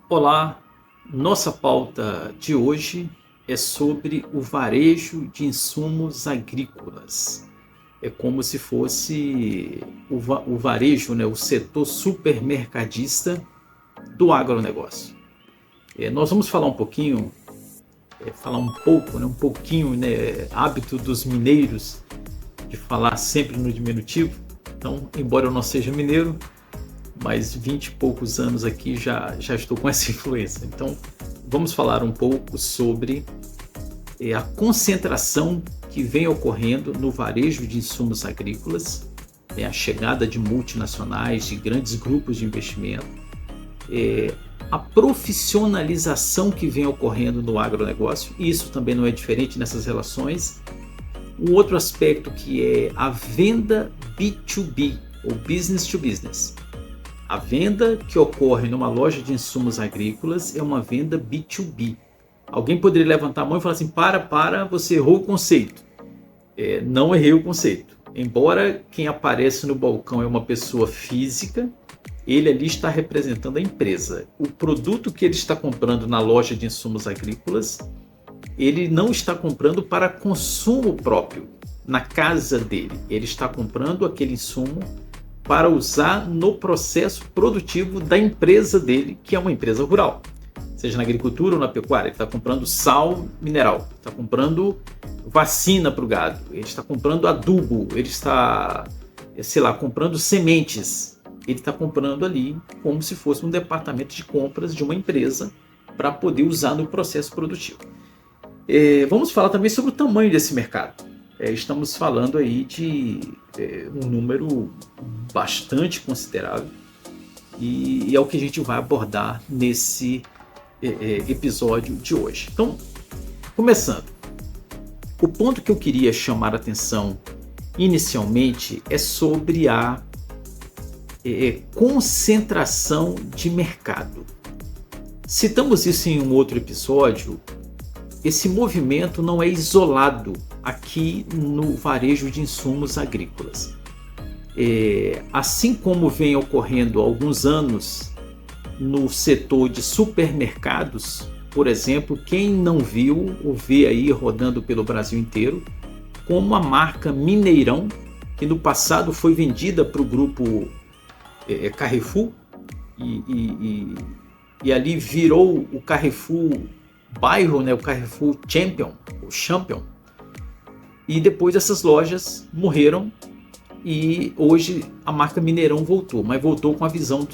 Olá, nossa pauta de hoje é sobre o varejo de insumos agrícolas. É como se fosse o varejo, né, o setor supermercadista do agronegócio. Nós vamos falar um pouquinho, falar um pouco, né, um pouquinho, né, hábito dos mineiros de falar sempre no diminutivo. Então, embora eu não seja mineiro, mas 20 e poucos anos aqui já estou com essa influência. Então, vamos falar um pouco sobre a concentração que vem ocorrendo no varejo de insumos agrícolas, a chegada de multinacionais, de grandes grupos de investimento, a profissionalização que vem ocorrendo no agronegócio, e isso também não é diferente nessas relações. Um outro aspecto que é a venda B2B, ou business to business. A venda que ocorre numa loja de insumos agrícolas é uma venda B2B. Alguém poderia levantar a mão e falar assim, você errou o conceito. Não errei o conceito. Embora quem aparece no balcão é uma pessoa física, ele ali está representando a empresa. O produto que ele está comprando na loja de insumos agrícolas, ele não está comprando para consumo próprio, na casa dele. Ele está comprando aquele insumo para usar no processo produtivo da empresa dele, que é uma empresa rural. Seja na agricultura ou na pecuária, ele está comprando sal mineral, está comprando vacina para o gado, ele está comprando adubo, ele está, comprando sementes. Ele está comprando ali como se fosse um departamento de compras de uma empresa para poder usar no processo produtivo. Vamos falar também sobre o tamanho desse mercado. Estamos falando aí de um número bastante considerável e é o que a gente vai abordar nesse episódio de hoje. Então, começando, o ponto que eu queria chamar a atenção inicialmente é sobre a concentração de mercado. Citamos isso em um outro episódio. Esse movimento não é isolado aqui no varejo de insumos agrícolas. Assim como vem ocorrendo há alguns anos no setor de supermercados, por exemplo, quem não viu ou vê aí rodando pelo Brasil inteiro, como a marca Mineirão, que no passado foi vendida para o grupo Carrefour e ali virou o Carrefour bairro, né, o Carrefour Champion, o Champion, e depois essas lojas morreram e hoje a marca Mineirão voltou, mas voltou com a visão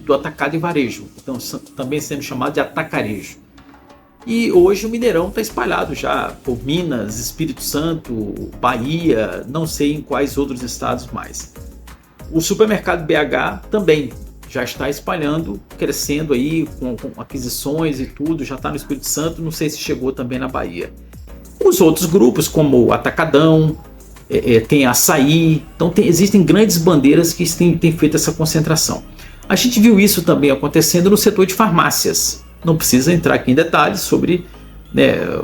do atacado e varejo, então também sendo chamado de atacarejo. E hoje o Mineirão está espalhado já por Minas, Espírito Santo, Bahia, não sei em quais outros estados mais. O supermercado BH também já está espalhando, crescendo aí com aquisições e tudo, já está no Espírito Santo, não sei se chegou também na Bahia. Os outros grupos, como o Atacadão, tem Açaí, então existem grandes bandeiras que têm feito essa concentração. A gente viu isso também acontecendo no setor de farmácias. Não precisa entrar aqui em detalhes sobre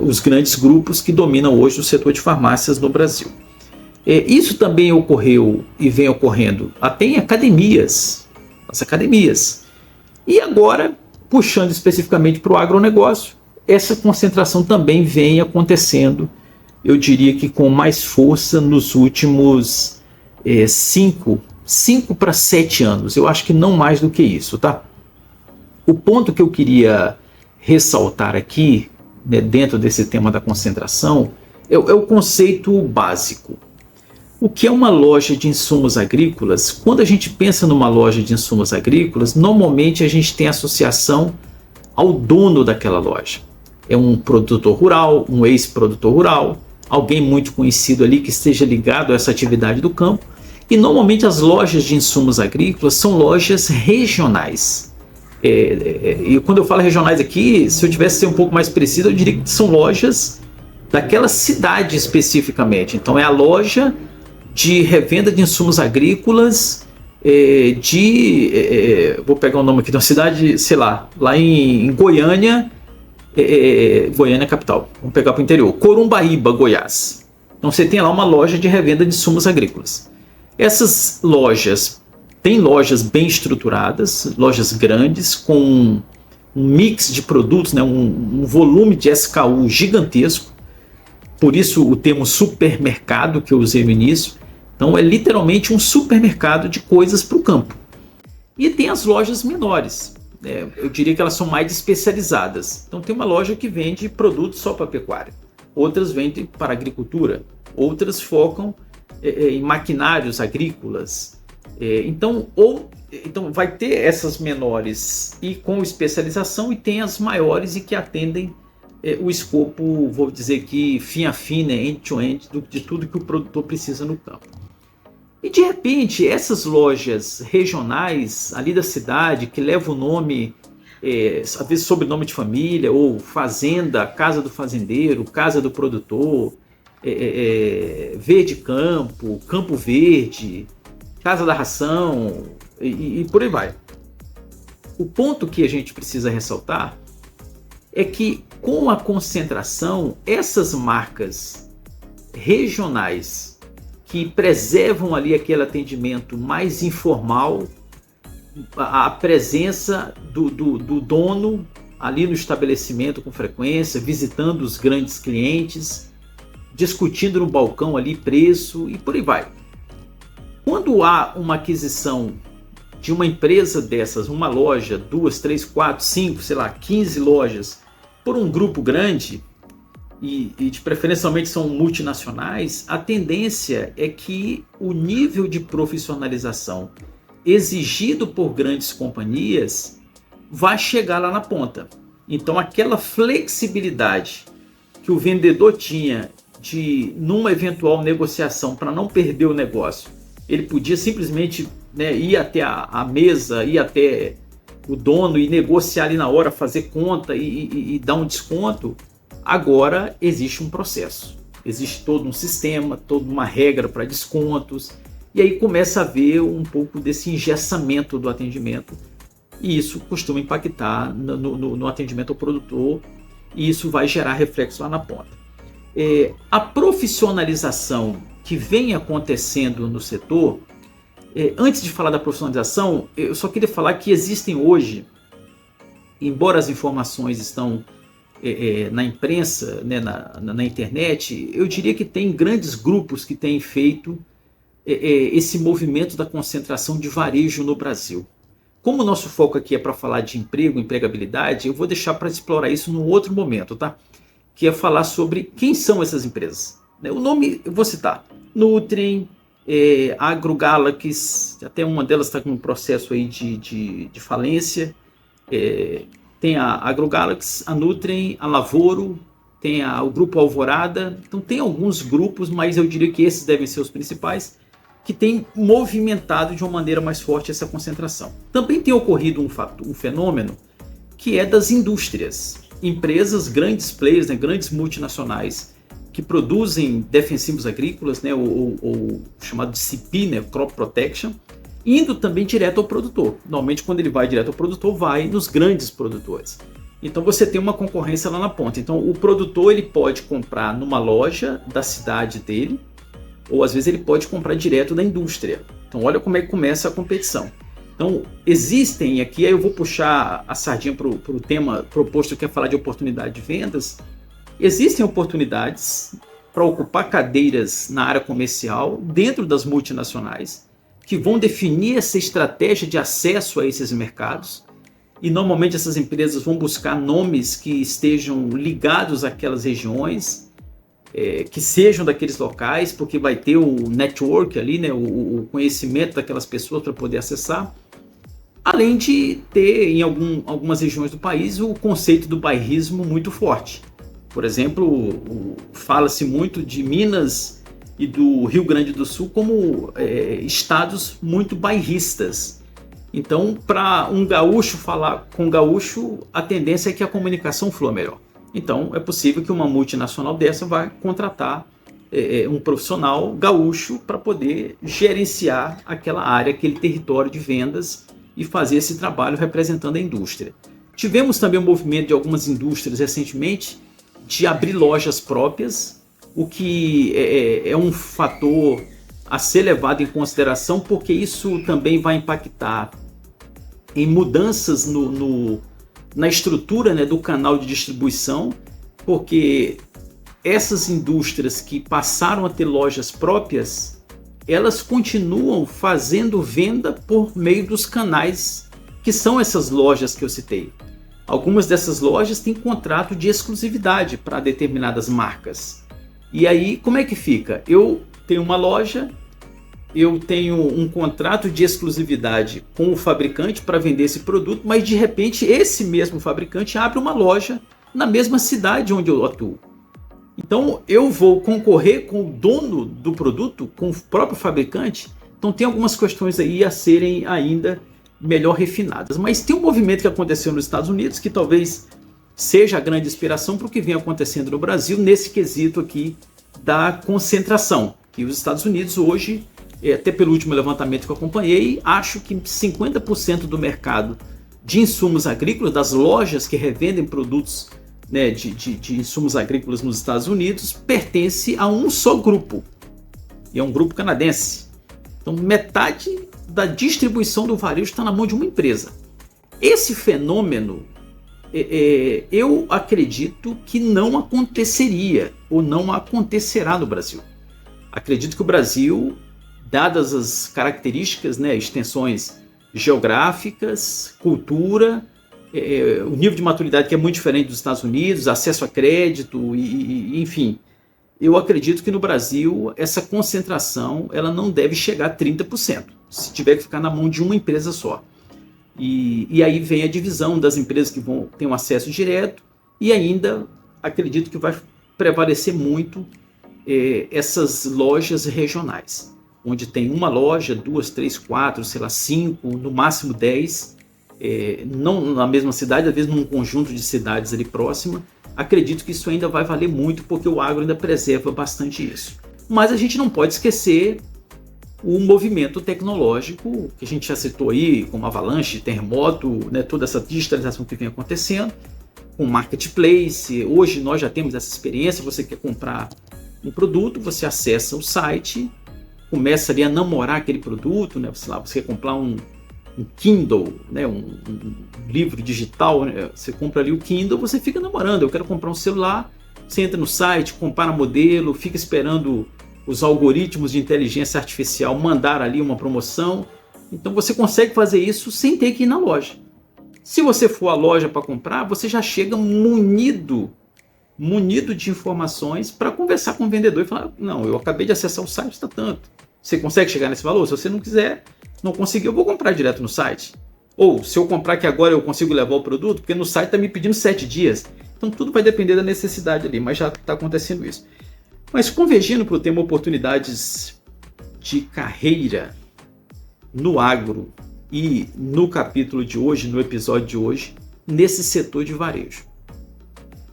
os grandes grupos que dominam hoje o setor de farmácias no Brasil. Isso também ocorreu e vem ocorrendo até em academias, as academias. E agora, puxando especificamente para o agronegócio, essa concentração também vem acontecendo, eu diria que com mais força nos últimos 5 para 7 anos. Eu acho que não mais do que isso, tá? O ponto que eu queria ressaltar aqui, dentro desse tema da concentração, é o conceito básico. O que é uma loja de insumos agrícolas? Quando a gente pensa numa loja de insumos agrícolas, normalmente a gente tem associação ao dono daquela loja. É um produtor rural, um ex-produtor rural, alguém muito conhecido ali que esteja ligado a essa atividade do campo. E normalmente as lojas de insumos agrícolas são lojas regionais. E quando eu falo regionais aqui, se eu tivesse ser um pouco mais preciso, eu diria que são lojas daquela cidade especificamente. Então é a loja de revenda de insumos agrícolas vou pegar o nome aqui de uma cidade, lá em Goiânia, Goiânia capital, vamos pegar para o interior, Corumbaíba, Goiás. Então você tem lá uma loja de revenda de insumos agrícolas. Essas lojas têm lojas bem estruturadas, lojas grandes, com um mix de produtos, né, um volume de SKU gigantesco, por isso o termo supermercado que eu usei no início. Então é literalmente um supermercado de coisas para o campo. E tem as lojas menores, né? Eu diria que elas são mais especializadas. Então tem uma loja que vende produtos só para pecuária, outras vendem para agricultura, outras focam em maquinários agrícolas. Então vai ter essas menores e com especialização, e tem as maiores e que atendem o escopo, vou dizer que fim a fim, né, end-to-end, de tudo que o produtor precisa no campo. E de repente, essas lojas regionais ali da cidade, que levam o nome, às vezes sobrenome de família, ou fazenda, casa do fazendeiro, casa do produtor, verde campo, campo verde, casa da ração, e por aí vai. O ponto que a gente precisa ressaltar é que com a concentração, essas marcas regionais que preservam ali aquele atendimento mais informal, a presença do dono ali no estabelecimento com frequência, visitando os grandes clientes, discutindo no balcão ali preço e por aí vai. Quando há uma aquisição de uma empresa dessas, uma loja, 2, 3, 4, 5, sei lá, 15 lojas, por um grupo grande, e de preferencialmente são multinacionais, a tendência é que o nível de profissionalização exigido por grandes companhias vai chegar lá na ponta. Então aquela flexibilidade que o vendedor tinha de, numa eventual negociação, para não perder o negócio, ele podia simplesmente, né, ir até a mesa, ir até o dono e negociar ali na hora, fazer conta e dar um desconto. Agora existe um processo, existe todo um sistema, toda uma regra para descontos, e aí começa a haver um pouco desse engessamento do atendimento, e isso costuma impactar no atendimento ao produtor, e isso vai gerar reflexo lá na ponta. A profissionalização que vem acontecendo no setor, antes de falar da profissionalização, eu só queria falar que existem hoje, embora as informações estão na imprensa, né, na internet, eu diria que tem grandes grupos que têm feito esse movimento da concentração de varejo no Brasil. Como o nosso foco aqui é para falar de emprego, empregabilidade, eu vou deixar para explorar isso num outro momento, tá? Que é falar sobre quem são essas empresas. O nome eu vou citar: Nutrien, AgroGalaxy, até uma delas está com um processo aí de falência. Tem a AgroGalaxy, a Nutrien, a Lavoro, tem o Grupo Alvorada. Então tem alguns grupos, mas eu diria que esses devem ser os principais, que têm movimentado de uma maneira mais forte essa concentração. Também tem ocorrido um fenômeno que é das indústrias. Empresas, grandes players, né, grandes multinacionais, que produzem defensivos agrícolas, né, ou chamado de CP, né, Crop Protection, indo também direto ao produtor. Normalmente, quando ele vai direto ao produtor, vai nos grandes produtores. Então você tem uma concorrência lá na ponta. Então o produtor ele pode comprar numa loja da cidade dele, ou às vezes ele pode comprar direto da indústria. Então olha como é que começa a competição. Então existem aqui, aí eu vou puxar a sardinha para o tema proposto, que é falar de oportunidade de vendas. Existem oportunidades para ocupar cadeiras na área comercial dentro das multinacionais, que vão definir essa estratégia de acesso a esses mercados, e normalmente essas empresas vão buscar nomes que estejam ligados àquelas regiões, que sejam daqueles locais, porque vai ter o network ali, né, o conhecimento daquelas pessoas para poder acessar, além de ter em algumas regiões do país o conceito do bairrismo muito forte. Por exemplo, fala-se muito de Minas e do Rio Grande do Sul como estados muito bairristas. Então, para um gaúcho falar com gaúcho, a tendência é que a comunicação flua melhor. Então, é possível que uma multinacional dessa vá contratar um profissional gaúcho para poder gerenciar aquela área, aquele território de vendas e fazer esse trabalho representando a indústria. Tivemos também um movimento de algumas indústrias recentemente de abrir lojas próprias, o que é um fator a ser levado em consideração, porque isso também vai impactar em mudanças na estrutura, né, do canal de distribuição, porque essas indústrias que passaram a ter lojas próprias, elas continuam fazendo venda por meio dos canais que são essas lojas que eu citei. Algumas dessas lojas têm contrato de exclusividade para determinadas marcas. E aí, como é que fica? Eu tenho uma loja, eu tenho um contrato de exclusividade com o fabricante para vender esse produto, mas de repente esse mesmo fabricante abre uma loja na mesma cidade onde eu atuo. Então eu vou concorrer com o dono do produto, com o próprio fabricante. Então tem algumas questões aí a serem ainda melhor refinadas. Mas tem um movimento que aconteceu nos Estados Unidos que talvez seja a grande inspiração para o que vem acontecendo no Brasil nesse quesito aqui da concentração. Que os Estados Unidos hoje, até pelo último levantamento que eu acompanhei, acho que 50% do mercado de insumos agrícolas, das lojas que revendem produtos, né, de insumos agrícolas nos Estados Unidos, pertence a um só grupo, e é um grupo canadense. Então metade da distribuição do varejo está na mão de uma empresa. Esse fenômeno, eu acredito que não aconteceria ou não acontecerá no Brasil. Acredito que o Brasil, dadas as características, né, extensões geográficas, cultura, o nível de maturidade que é muito diferente dos Estados Unidos, acesso a crédito, enfim, eu acredito que no Brasil essa concentração ela não deve chegar a 30%, se tiver que ficar na mão de uma empresa só. E aí vem a divisão das empresas que vão ter um acesso direto, e ainda acredito que vai prevalecer muito essas lojas regionais, onde tem uma loja, 2, 3, 4, sei lá, 5, no máximo 10, não na mesma cidade, às vezes num conjunto de cidades ali próxima. Acredito que isso ainda vai valer muito, porque o agro ainda preserva bastante isso. Mas a gente não pode esquecer o movimento tecnológico que a gente já citou aí, como avalanche, terremoto, né, toda essa digitalização que vem acontecendo, com marketplace. Hoje nós já temos essa experiência. Você quer comprar um produto, você acessa o site, começa ali a namorar aquele produto, né? Você quer comprar um Kindle, né? um livro digital, né? Você compra ali o Kindle, você fica namorando. Eu quero comprar um celular, você entra no site, compara modelo, fica esperando os algoritmos de inteligência artificial mandar ali uma promoção. Então você consegue fazer isso sem ter que ir na loja. Se você for à loja para comprar, você já chega munido de informações para conversar com o vendedor e falar: não, eu acabei de acessar o site, está tanto. Você consegue chegar nesse valor? Se você não quiser, não conseguir, eu vou comprar direto no site. Ou se eu comprar que agora eu consigo levar o produto, porque no site está me pedindo 7 dias. Então tudo vai depender da necessidade ali, mas já está acontecendo isso. Mas convergindo para o tema oportunidades de carreira no agro e no capítulo de hoje, no episódio de hoje, nesse setor de varejo.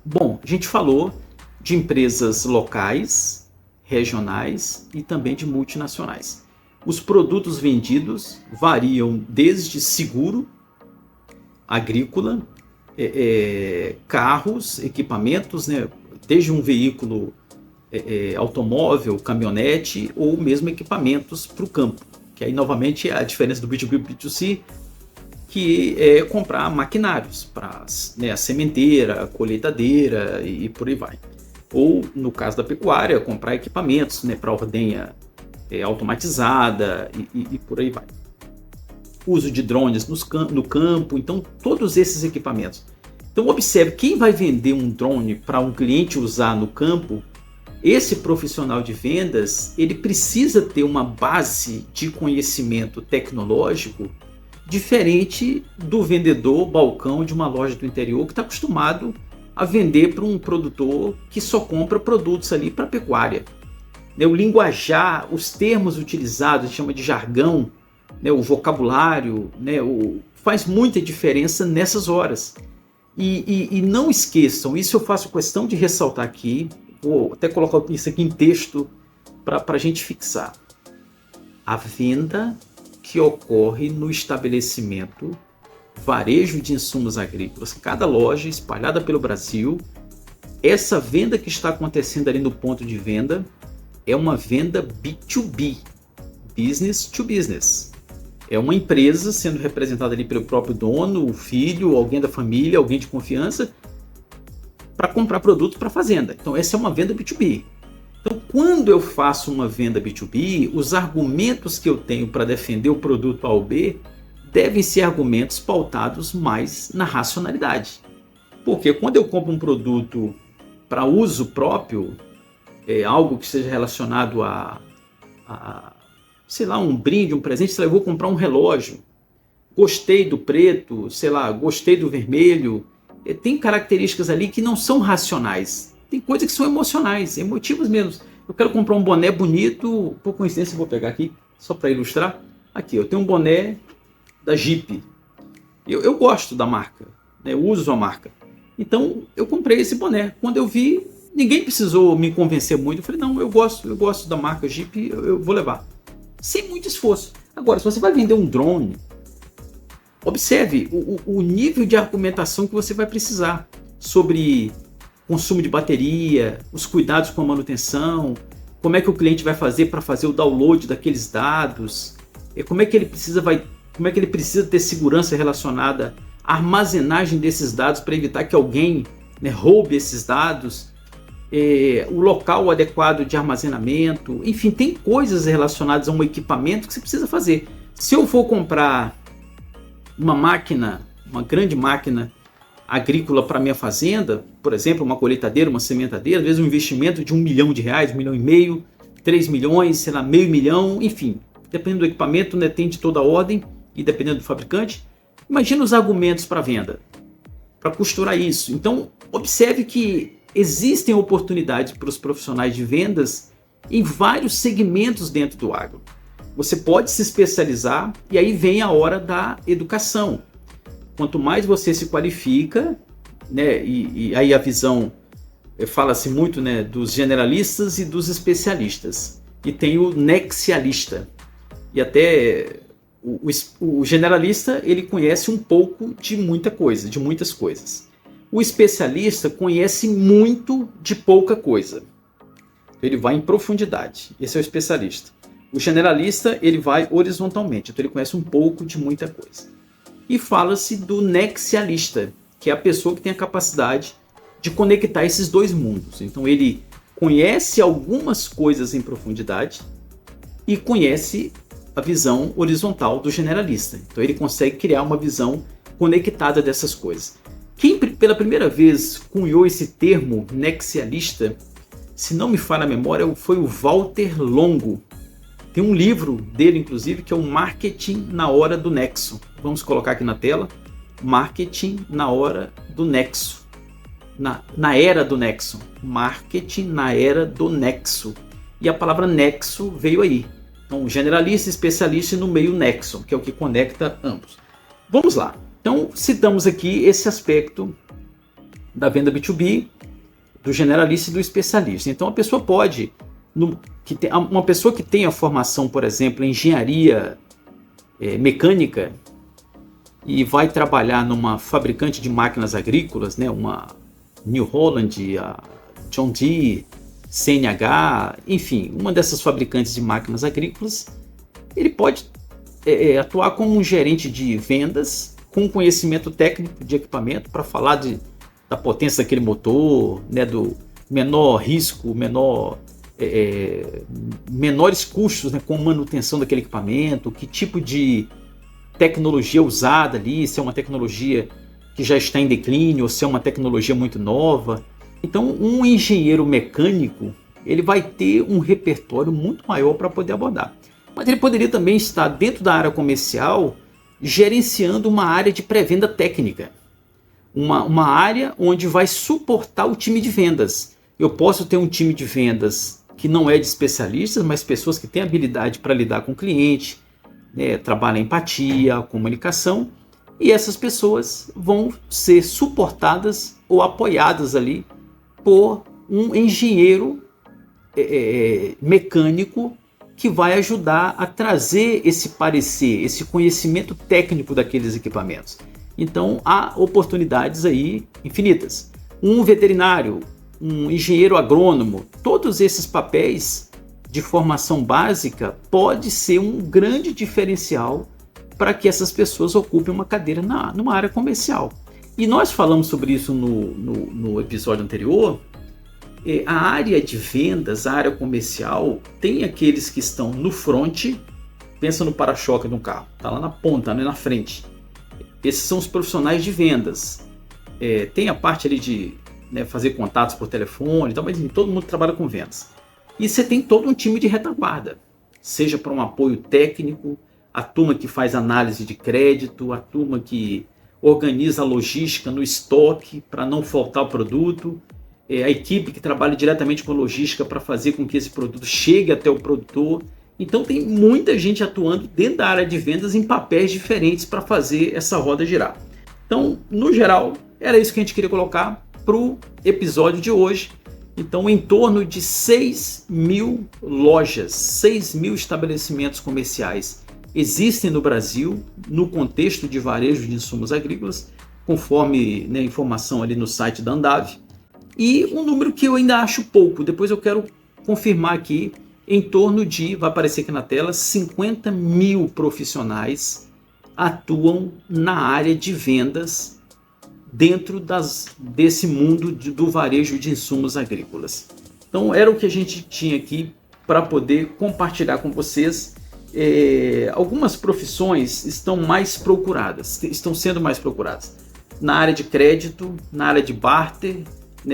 Bom, a gente falou de empresas locais, regionais e também de multinacionais. Os produtos vendidos variam desde seguro agrícola, carros, equipamentos, né, desde um veículo automóvel, caminhonete ou mesmo equipamentos para o campo. Que aí novamente é a diferença do B2B e B2C, que é comprar maquinários para, né, a sementeira, a colheitadeira e por aí vai. Ou no caso da pecuária, comprar equipamentos, né, para ordenha automatizada e por aí vai. Uso de drones no campo, então todos esses equipamentos. Então observe, quem vai vender um drone para um cliente usar no campo, esse profissional de vendas, ele precisa ter uma base de conhecimento tecnológico diferente do vendedor balcão de uma loja do interior que está acostumado a vender para um produtor que só compra produtos ali para pecuária. O linguajar, os termos utilizados, a gente chama de jargão, né, o vocabulário, né, faz muita diferença nessas horas. E não esqueçam, isso eu faço questão de ressaltar aqui, vou até colocar isso aqui em texto para a gente fixar. A venda que ocorre no estabelecimento varejo de insumos agrícolas, cada loja espalhada pelo Brasil, essa venda que está acontecendo ali no ponto de venda é uma venda B2B, business to business. É uma empresa sendo representada ali pelo próprio dono, o filho, alguém da família, alguém de confiança, para comprar produtos para a fazenda. Então essa é uma venda B2B. Então quando eu faço uma venda B2B, os argumentos que eu tenho para defender o produto A ou B devem ser argumentos pautados mais na racionalidade. Porque quando eu compro um produto para uso próprio, algo que seja relacionado sei lá, um brinde, um presente, sei lá, eu vou comprar um relógio, gostei do preto, sei lá, gostei do vermelho, tem características ali que não são racionais, tem coisas que são emocionais, emotivas mesmo. Eu quero comprar um boné bonito, por coincidência eu vou pegar aqui, só para ilustrar, aqui, eu tenho um boné da Jeep, eu gosto da marca, né, eu uso a marca, então eu comprei esse boné, quando eu vi, ninguém precisou me convencer muito, eu falei, não, eu gosto da marca Jeep, eu vou levar. Sem muito esforço. Agora, se você vai vender um drone, observe o nível de argumentação que você vai precisar sobre consumo de bateria, os cuidados com a manutenção, como é que o cliente vai fazer para fazer o download daqueles dados, como é que ele precisa ter segurança relacionada à armazenagem desses dados para evitar que alguém, né, roube esses dados. O local adequado de armazenamento, enfim, tem coisas relacionadas a um equipamento que você precisa fazer. Se eu for comprar uma máquina, uma grande máquina agrícola para minha fazenda, por exemplo, uma colheitadeira, uma sementadeira, às vezes um investimento de R$1 milhão, R$1,5 milhão, 3 milhões, sei lá, meio milhão, enfim, dependendo do equipamento, né, tem de toda ordem e dependendo do fabricante. Imagina os argumentos para venda, para costurar isso. Então, observe que existem oportunidades para os profissionais de vendas em vários segmentos dentro do agro. Você pode se especializar e aí vem a hora da educação. Quanto mais você se qualifica, né, e aí a visão, fala-se muito, né, dos generalistas e dos especialistas. E tem o nexialista. E até o generalista, ele conhece um pouco de muita coisa, de muitas coisas. O especialista conhece muito de pouca coisa. Ele vai em profundidade. Esse é o especialista. O generalista, ele vai horizontalmente. Então ele conhece um pouco de muita coisa. E fala-se do nexialista, que é a pessoa que tem a capacidade de conectar esses dois mundos. Então ele conhece algumas coisas em profundidade e conhece a visão horizontal do generalista. Então ele consegue criar uma visão conectada dessas coisas. Quem pela primeira vez cunhou esse termo nexialista, se não me falha a memória, foi o Walter Longo. Tem um livro dele, inclusive, que é o Marketing na Hora do Nexo. Vamos colocar aqui na tela. Marketing na Hora do Nexo. Na Era do Nexo. Marketing na Era do Nexo. E a palavra nexo veio aí. Então, generalista, especialista e no meio nexo, que é o que conecta ambos. Vamos lá. Então, citamos aqui esse aspecto da venda B2B, do generalista e do especialista. Então, a pessoa pode, uma pessoa que tem a formação, por exemplo, em engenharia mecânica e vai trabalhar numa fabricante de máquinas agrícolas, né, uma New Holland, a John Deere, CNH, enfim, uma dessas fabricantes de máquinas agrícolas, ele pode atuar como um gerente de vendas com conhecimento técnico de equipamento para falar da potência daquele motor, né, do menor risco, menores custos, né, com manutenção daquele equipamento, que tipo de tecnologia usada ali, se é uma tecnologia que já está em declínio ou se é uma tecnologia muito nova. Então, um engenheiro mecânico, ele vai ter um repertório muito maior para poder abordar. Mas ele poderia também estar dentro da área comercial, gerenciando uma área de pré-venda técnica. Uma área onde vai suportar o time de vendas. Eu posso ter um time de vendas que não é de especialistas, mas pessoas que têm habilidade para lidar com o cliente, né, trabalham a empatia, a comunicação, e essas pessoas vão ser suportadas ou apoiadas ali por um engenheiro mecânico que vai ajudar a trazer esse parecer, esse conhecimento técnico daqueles equipamentos. Então há oportunidades aí infinitas. Um veterinário, um engenheiro agrônomo, todos esses papéis de formação básica pode ser um grande diferencial para que essas pessoas ocupem uma cadeira numa área comercial. E nós falamos sobre isso no episódio anterior. A área de vendas, a área comercial, tem aqueles que estão no front, pensa no para-choque de um carro, está lá na ponta, né, na frente. Esses são os profissionais de vendas. Tem a parte ali de fazer contatos por telefone, mas todo mundo trabalha com vendas. E você tem todo um time de retaguarda, seja para um apoio técnico, a turma que faz análise de crédito, a turma que organiza a logística no estoque para não faltar o produto, a equipe que trabalha diretamente com a logística para fazer com que esse produto chegue até o produtor. Então tem muita gente atuando dentro da área de vendas em papéis diferentes para fazer essa roda girar. Então, no geral, era isso que a gente queria colocar para o episódio de hoje. Então, em torno de 6.000 lojas, 6.000 estabelecimentos comerciais existem no Brasil no contexto de varejo de insumos agrícolas, conforme a informação ali no site da Andav. E um número que eu ainda acho pouco, depois eu quero confirmar aqui, em torno de, vai aparecer aqui na tela, 50.000 profissionais atuam na área de vendas dentro desse mundo do varejo de insumos agrícolas. Então era o que a gente tinha aqui para poder compartilhar com vocês. Algumas profissões estão sendo mais procuradas na área de crédito, na área de barter,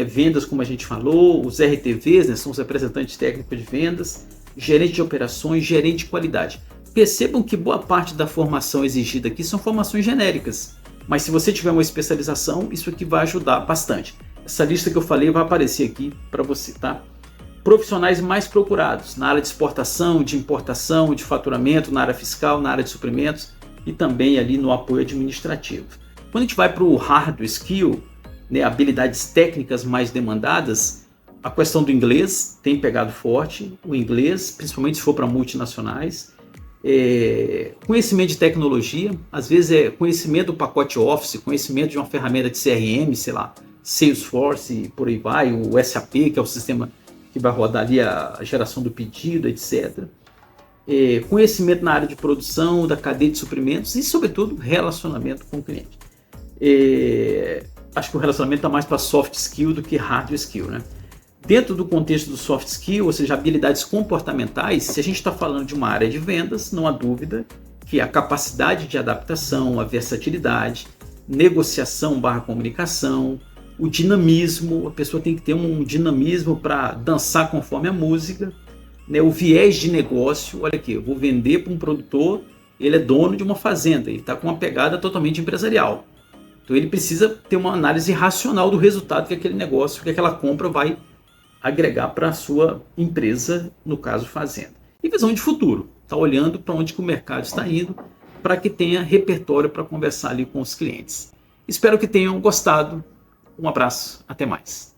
vendas, como a gente falou, os RTVs, são os representantes técnicos de vendas, gerente de operações, gerente de qualidade. Percebam que boa parte da formação exigida aqui são formações genéricas, mas se você tiver uma especialização, isso aqui vai ajudar bastante. Essa lista que eu falei vai aparecer aqui para você, tá? Profissionais mais procurados na área de exportação, de importação, de faturamento, na área fiscal, na área de suprimentos e também ali no apoio administrativo. Quando a gente vai para o hard skill, habilidades técnicas mais demandadas, a questão do inglês tem pegado forte, o inglês, principalmente se for para multinacionais, conhecimento de tecnologia, às vezes conhecimento do pacote Office, conhecimento de uma ferramenta de CRM, sei lá, Salesforce, por aí vai, o SAP, que é o sistema que vai rodar ali a geração do pedido, etc. Conhecimento na área de produção, da cadeia de suprimentos e, sobretudo, relacionamento com o cliente. Acho que o relacionamento está mais para soft skill do que hard skill, né? Dentro do contexto do soft skill, ou seja, habilidades comportamentais, se a gente está falando de uma área de vendas, não há dúvida que a capacidade de adaptação, a versatilidade, negociação / comunicação, o dinamismo, a pessoa tem que ter um dinamismo para dançar conforme a música, o viés de negócio. Olha aqui, eu vou vender para um produtor, ele é dono de uma fazenda, ele está com uma pegada totalmente empresarial. Então ele precisa ter uma análise racional do resultado que aquele negócio, que aquela compra vai agregar para a sua empresa, no caso fazenda. E visão de futuro, está olhando para onde que o mercado está indo, para que tenha repertório para conversar ali com os clientes. Espero que tenham gostado. Um abraço, até mais.